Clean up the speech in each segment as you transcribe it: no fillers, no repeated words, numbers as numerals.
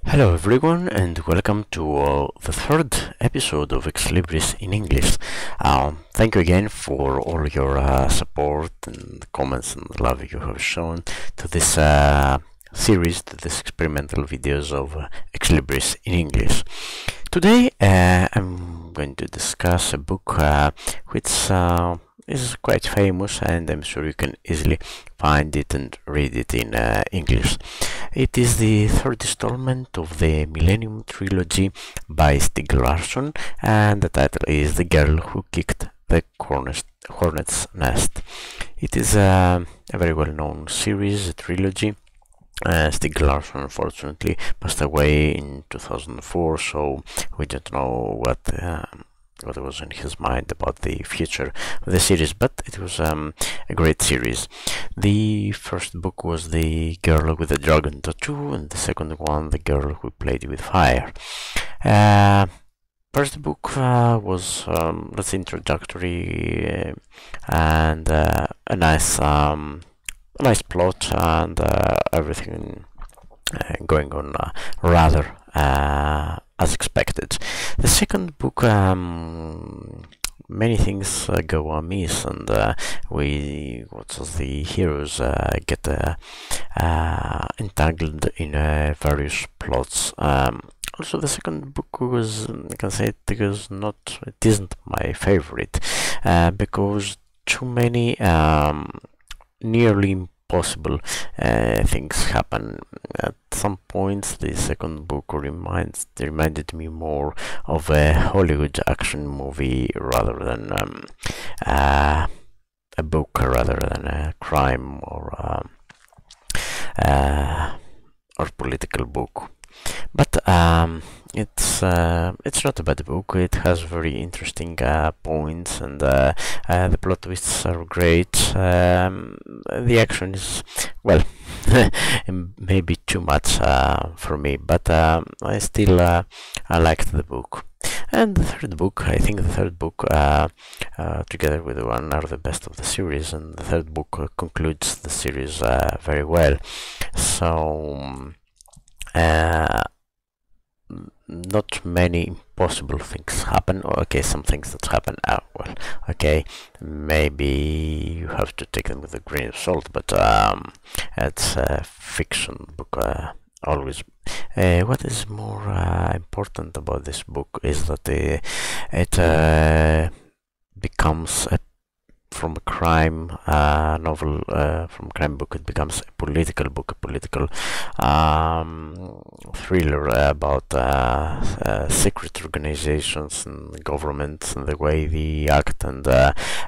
Hello everyone and welcome to the third episode of Libris in English. Thank you again for all your support and comments and love you have shown to this series, to this experimental videos of Libris in English. Today I'm going to discuss a book which is quite famous, and I'm sure you can easily find it and read it in English. It is the third installment of the Millennium Trilogy by Stieg Larsson, and the title is The Girl Who Kicked the Hornet's Nest. It is a very well-known series, a trilogy. Stieg Larsson unfortunately passed away in 2004, so we don't know what was in his mind about the future of the series, but it was a great series. The first book was The Girl with the Dragon Tattoo, and the second one, The Girl Who Played with Fire. First book was let's say introductory and a nice plot and everything going on rather as expected. The second book, many things go amiss, and the heroes get entangled in various plots. Also, the second book was, I can say it isn't my favorite because too many nearly impossible things happen. At some points the second book reminded me more of a Hollywood action movie rather than a book, rather than a crime or political book. But it's not a bad book. It has very interesting points, and the plot twists are great. The action is, well, maybe too much for me, but I still I liked the book. And the third book, I think the third book together with the one are the best of the series, and the third book concludes the series very well. So not many impossible things happen. Okay, some things that happen well, okay, maybe you have to take them with a grain of salt, but it's a fiction book. Always what is more important about this book is that it becomes from a crime novel, from a crime book, it becomes a political book, a political thriller about secret organizations and governments and the way they act, and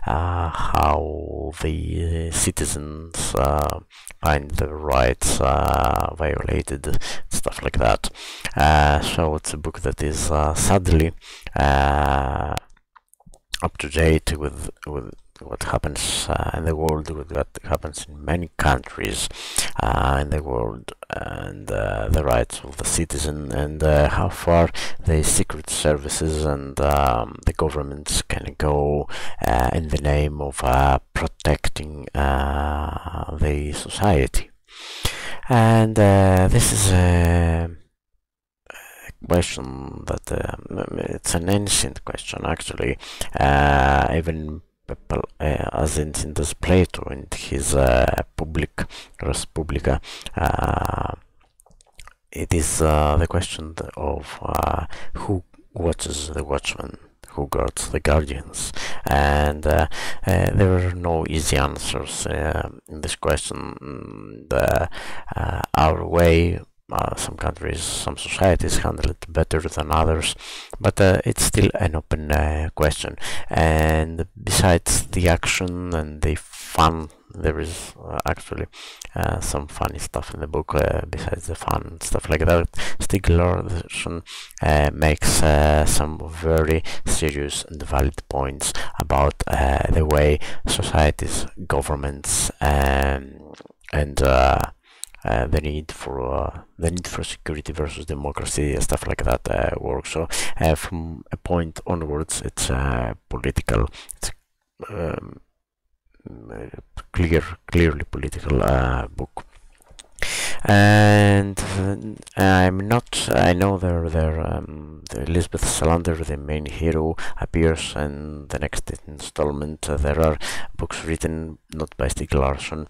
how the citizens find their rights violated, stuff like that. So it's a book that is sadly up to date with what happens in the world, with what happens in many countries in the world, and the rights of the citizen, and how far the secret services and the governments can go in the name of protecting the society. And this is a question that it's an ancient question, actually. Even people as ancient as Plato in his Res Publica, it is the question of who watches the watchman, who guards the guardians, and there are no easy answers in this question. Our way, some countries, some societies handle it better than others, but it's still an open question. And besides the action and the fun, there is actually some funny stuff in the book. Besides the fun and stuff like that, Stieg Larsson makes some very serious and valid points about the way societies, governments, and the need for security versus democracy, stuff like that works. So from a point onwards, it's political. It's clearly political book. And I'm not. I know the Elizabeth Salander, the main hero, appears in the next installment. There are books written not by Stieg Larsson,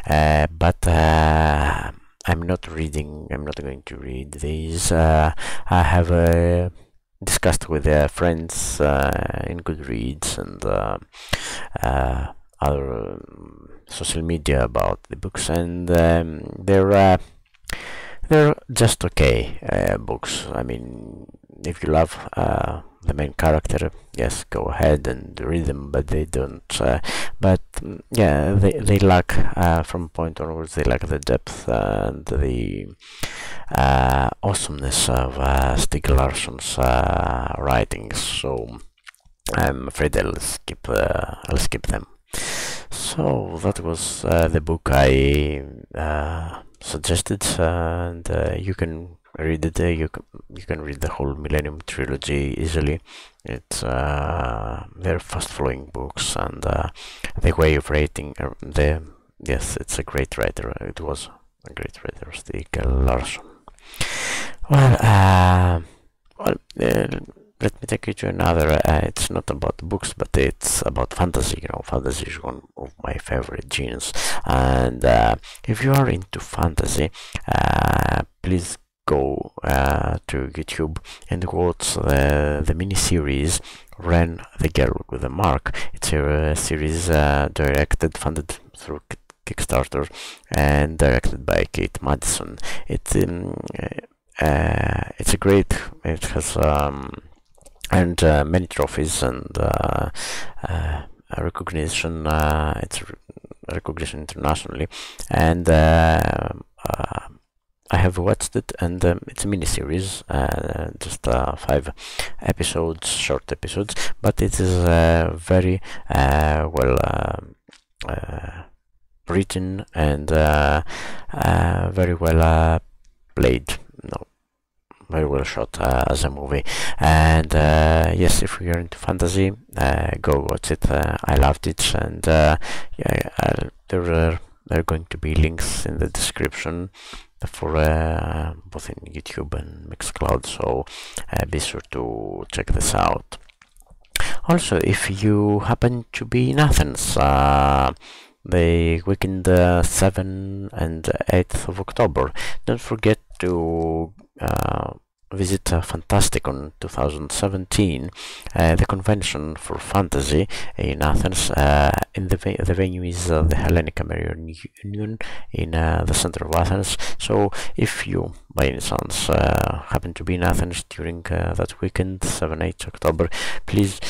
but I'm not reading. I'm not going to read these. I have discussed with friends in Goodreads and other social media about the books, and they're just okay books. I mean, if you love the main character, yes, go ahead and read them, but they don't. Yeah, they lack from point onwards. They lack the depth and the awesomeness of Stieg Larsson's writings. So I'm afraid I'll skip them. So that was the book I suggested, and you can read it. You can read the whole Millennium Trilogy easily. It's they're fast-flowing books, and the way of writing yes, it's a great writer. It was a great writer, Stieg Larsson. Well, let me take you to another. It's not about books, but it's about fantasy. You know, fantasy is one of my favorite genres, and if you are into fantasy, please go to YouTube and watch the mini-series Ren the Girl with a Mark. It's a series directed, funded through Kickstarter, and directed by Kate Madison. It's a great. It has earned many trophies and recognition. It's recognition internationally, and I have watched it, and it's a mini-series, just 5 episodes, short episodes, but it is very well written and very well played. No, very well shot as a movie. And yes, if you're into fantasy, go watch it. I loved it, and yeah, there are going to be links in the description for both in YouTube and Mixcloud, so be sure to check this out. Also, if you happen to be in Athens the weekend 7 and 8th of October, don't forget to visit FantastiCon 2017, the convention for fantasy in Athens. The venue is the Hellenic American Union in the center of Athens. So if you by any chance happen to be in Athens during that weekend, 7-8 October, please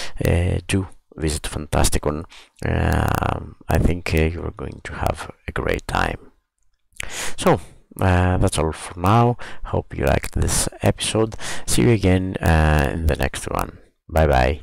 do visit FantastiCon. I think you are going to have a great time. So that's all for now. Hope you liked this episode. See you again in the next one. Bye bye.